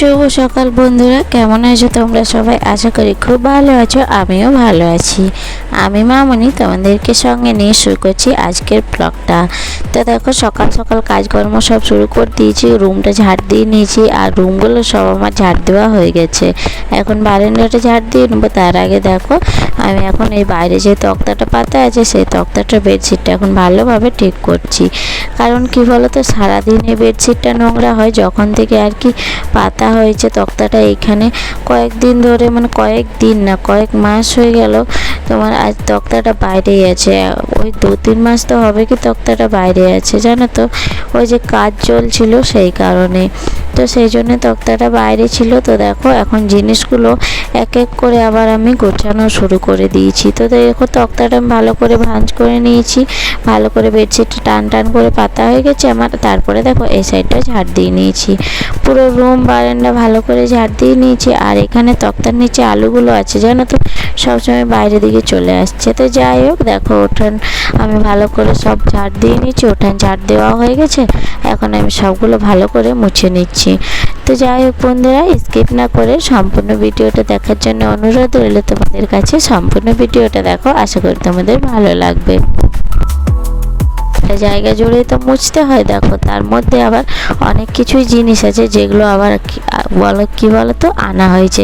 শুভ সকাল বন্ধুরা, কেমন আছো তোমরা সবাই? আশা করি খুব ভালো আছো, আমিও ভালো আছি। আমি মামনি তোমাদেরকে সঙ্গে নিয়ে শুরু করছি আজকের ব্লগটা। তো দেখো, সকাল সকাল কাজকর্ম সব শুরু করে দিয়েছি, রুমটা ঝাড় দিয়ে নিয়েছি আর রুমগুলো সব আমার ঝাড় দেওয়া হয়ে গেছে। এখন বারান্দাটা ঝাড় দিয়ে নেবো। তার আগে দেখো, আমি এখন এই বাইরে যে তক্তাটা পাতা আছে সেই তক্তাটা বেডশিটটা এখন ভালোভাবে ঠিক করছি। কারণ কি বলো তো, সারাদিন এই বেডশিটটা নোংরা হয়। যখন থেকে আর কি পাতা হয়েছে তক্তাটা, এইখানে কয়েকদিন ধরে, মানে কয়েকদিন না, কয়েক মাস হয়ে গেল তোমার আজ তক্তাটা বাইরেই আছে। ওই 2-3 মাস তো হবে কি তক্তাটা বাইরে আছে, জানো তো। ওই যে কাজ চলছিল সেই কারণে, তো সেই জন্য তক্তাটা বাইরে ছিল। তো দেখো, এখন জিনিসগুলো এক এক করে আবার আমি গোছানো শুরু করে দিয়েছি। তো দেখো, তক্তাটা আমি ভালো করে ভাঁজ করে নিয়েছি, ভালো করে বেডশিটটা টান টান করে পাতা হয়ে গেছে আমার। তারপরে দেখো, এই সাইডটা ঝাড় দিয়ে নিয়েছি, পুরো রুম বারান্দা ভালো করে ঝাড় দিয়ে নিয়েছি। আর এখানে তক্তার নিচে আলুগুলো আছে, জানো তো, সবসময় বাইরের দিকে চলে আসছে। তো যাই হোক, দেখো উঠান আমি ভালো করে সব ঝাড় দিয়ে নিচ্ছি, উঠান ঝাড় দেওয়া হয়ে গেছে। এখন আমি সবগুলো ভালো করে মুছে নিচ্ছি। তো যাই হোক বন্ধুরা, স্কিপ না করে সম্পূর্ণ ভিডিওটা দেখার জন্য অনুরোধ রইল তোমাদের কাছে। সম্পূর্ণ ভিডিওটা দেখো, আশা করি তোমাদের ভালো লাগবে। একটা জায়গা জুড়েই তো মুছতে হয়। দেখো, তার মধ্যে আবার অনেক কিছুই জিনিস আছে যেগুলো আবার কি বলো তো আনা হয়েছে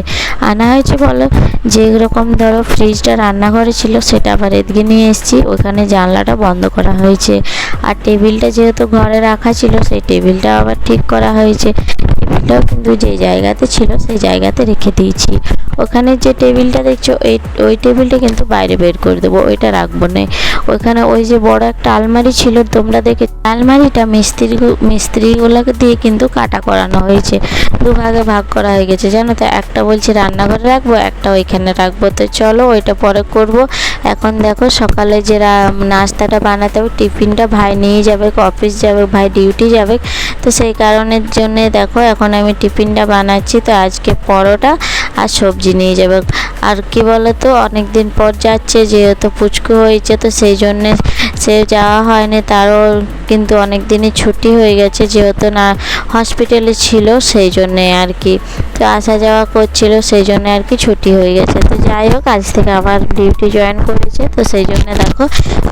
বলো। যেরকম ধরো ফ্রিজটা রান্নাঘরে ছিল, সেটা আবার এদিকে নিয়ে এসেছি। ওখানে জানলাটা বন্ধ করা হয়েছে। আর টেবিলটা যেহেতু ঘরে রাখা ছিল, সেই টেবিলটা আবার ঠিক করা হয়েছে। টেবিলটাও কিন্তু যে জায়গাতে ছিল সেই জায়গাতে রেখে দিয়েছি। ওখানে যে টেবিলটা দেখছো, ওই টেবিলটা কিন্তু বাইরে বের করে দেবো, ওইটা রাখবো না। ওইখানে ওই যে বড় একটা আলমারি ছিল, তোমরা দেখে, আলমারিটা মিস্ত্রিগুলোকে দিয়ে কিন্তু কাটা করানো হয়েছে, দুভাগে ভাগ করা হয়ে গেছে, জানো তো। একটা বলছি রান্নাঘরে রাখবো, একটা ওইখানে রাখবো। তো চলো, ওইটা পরে করব। এখন দেখো, সকালে যে নাস্তাটা বানাতে হবে, টিফিনটা ভাই নিয়ে যাবে, অফিস যাবে, ভাই ডিউটি যাবে। তো সেই কারণের জন্যে দেখো, এখন আমি টিফিনটা বানাচ্ছি। তো আজকে পরোটা আর সবজি নিয়ে যাবে। আর কি বলো তো, অনেক দিন পর যাচ্ছে, যেহেতু পুচকু হয়েছে, তো সেই জন্যে সে যাওয়া হয়নি। তারও কিন্তু অনেক দিনই ছুটি হয়ে গেছে, যেহেতু না হসপিটালে ছিল, সেই জন্যে আর কি। তো আসা যাওয়া করছিল, সেই জন্য আর কি ছুটি হয়ে গেছে। তো যাই হোক, আজ থেকে আবার ডিউটি জয়েন করেছে। তো সেই জন্য দেখো,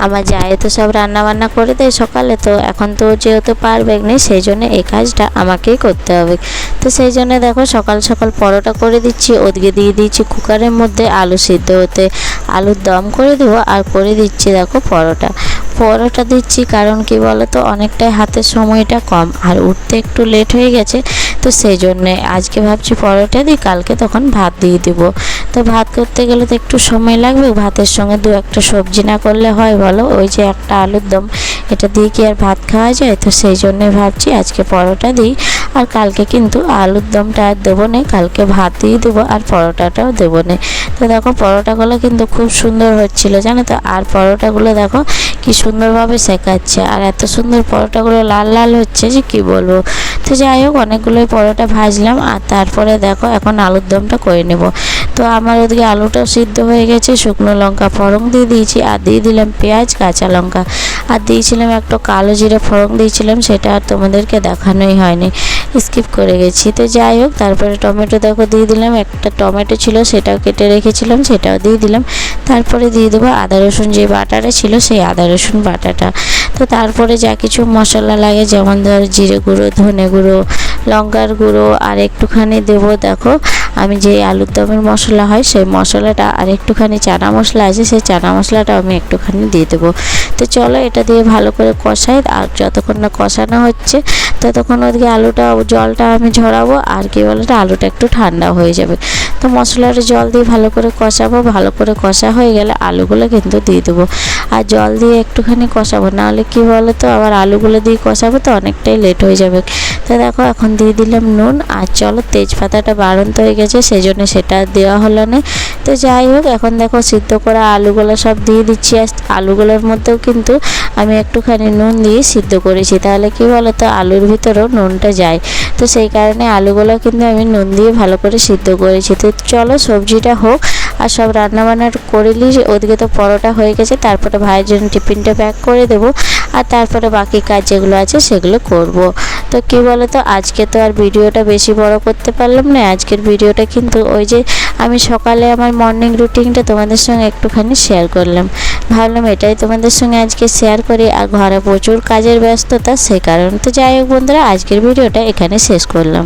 আমার যায় তো সব রান্না বান্না করে দেয় সকালে। তো এখন তো যেহেতু পারবে না, সেই জন্য এই কাজটা আমাকেই করতে হবে। তো সেই জন্য দেখো, সকাল সকাল পরোটা করে দিচ্ছি। ওদিকে দিয়ে দিচ্ছি কুকারের মধ্যে আলু সিদ্ধ হতে, আলুর দম করে দেবো। আর করে দিচ্ছি দেখো পরোটা দিচ্ছি। কারণ কি বলো তো, অনেকটাই হাতের সময়টা কম আর উঠতে একটু লেট হয়ে গেছে। তো সেই জন্যে আজকে ভাবছি পরোটা দিই, কালকে তখন ভাত দিয়ে দেবো। তো ভাত করতে গেলে তো একটু সময় লাগবে, ভাতের সঙ্গে 2-1টা সবজি না করলে হয় বলো? ওই যে একটা আলুর দম, এটা দিয়ে কি আর ভাত খাওয়া যায়? তো সেই জন্যে ভাবছি আজকে পরোটা দিই। আর কালকে কিন্তু আলুর দমটা আর দেবো না, কালকে ভাত দিয়ে দেবো আর পরোটাটাও দেবো না। তো দেখো, পরোটাগুলো কিন্তু খুব সুন্দর হচ্ছিলো, জানো তো। আর পরোটাগুলো দেখো কি সুন্দরভাবে শেখাচ্ছে, আর এত সুন্দর পরোটাগুলো লাল লাল হচ্ছে যে কি বলবো। তো যাই হোক, অনেকগুলোই পরোটা ভাজলাম। আর তারপরে দেখো, এখন আলুর দমটা করে নেব। তো আমার ওদিকে আলুটাও সিদ্ধ হয়ে গেছে, শুকনো লঙ্কা ফোড়ন দিয়ে দিয়েছি, আর দিয়ে দিলাম পেঁয়াজ, কাঁচা লঙ্কা, আর দিয়েছিলাম একটা কালো জিরে ফোড়ন দিয়েছিলাম, সেটা আর তোমাদেরকে দেখানোই হয়নি, স্কিপ করে গেছি। তো যাই হোক, তারপরে টমেটো দেখো দিয়ে দিলাম, একটা টমেটো ছিল সেটাও কেটে রেখেছিলাম, সেটাও দিয়ে দিলাম। তারপরে দিয়ে দেবো আদা রসুন যে বাটাটা ছিল, সেই আদা রসুন বাটাটা। তো তারপরে যা কিছু মশলা লাগে, যেমন ধর জিরে গুঁড়ো, ধনে গুঁড়ো, লঙ্কার গুঁড়ো, আর একটুখানি দেবো দেখো আমি যে আলুর দমের মশলা হয় সেই মশলাটা, আর একটুখানি চানা মশলা আছে, সেই চানা মশলাটা আমি একটুখানি দিয়ে দেবো। তো চলো, এটা দিয়ে ভালো করে কষাই। আর যতক্ষণ না কষানো হচ্ছে, ততক্ষণ ওদিকে জলটা আমি ঝরাবো। আর কি বলো, আলুটা একটু ঠান্ডা হয়ে যাবে। তো মশলাটা জল দিয়ে ভালো করে কষাবো। ভালো করে কষা হয়ে গেলে আলুগুলো কিন্তু দিয়ে দেবো। আর জল দিয়ে একটুখানি কষাবো, নাহলে কি বলো তো, আবার আলুগুলো দিয়ে কষাবো তো অনেকটাই লেট হয়ে যাবে। তো দেখো, এখন দিয়ে দিলাম নুন। আর চলো, তেজপাতাটা বাড়ন্ত হয়ে গেছে, সেই জন্য সেটা দেওয়া হলো না। তো যাই হোক, এখন দেখো সিদ্ধ করা আলুগুলো সব দিয়ে দিচ্ছি। আর আলুগুলোর মধ্যেও কিন্তু আমি একটুখানি নুন দিয়ে সিদ্ধ করেছি, তাহলে কি বলো তো, আলুর ভিতরেও নুনটা যায়। তো সেই কারণে আলুগুলো কিন্তু আমি নুন দিয়ে ভালো করে সিদ্ধ করেছি। তো চলো, সবজিটা হোক আর সব রান্নাবান্না করে নিই। ওদিকে তো পরোটা হয়ে গেছে, তারপরে ভাইয়ের জন্য টিফিনটা প্যাক করে দেবো। আর তারপরে বাকি কাজ যেগুলো আছে সেগুলো করব। তো কী বলো তো, আজকে তো আর ভিডিওটা বেশি বড় করতে পারলাম না। আজকের ভিডিওটা কিন্তু ওই যে আমি সকালে আমার মর্নিং রুটিনটা তোমাদের সঙ্গে একটুখানি শেয়ার করলাম, ভাবলাম এটাই তোমাদের সঙ্গে আজকে শেয়ার করি। আর ঘরে প্রচুর কাজের ব্যস্ততা, সেই কারণে। তো যাই হোক বন্ধুরা, আজকের ভিডিওটা এখানে শেষ করলাম।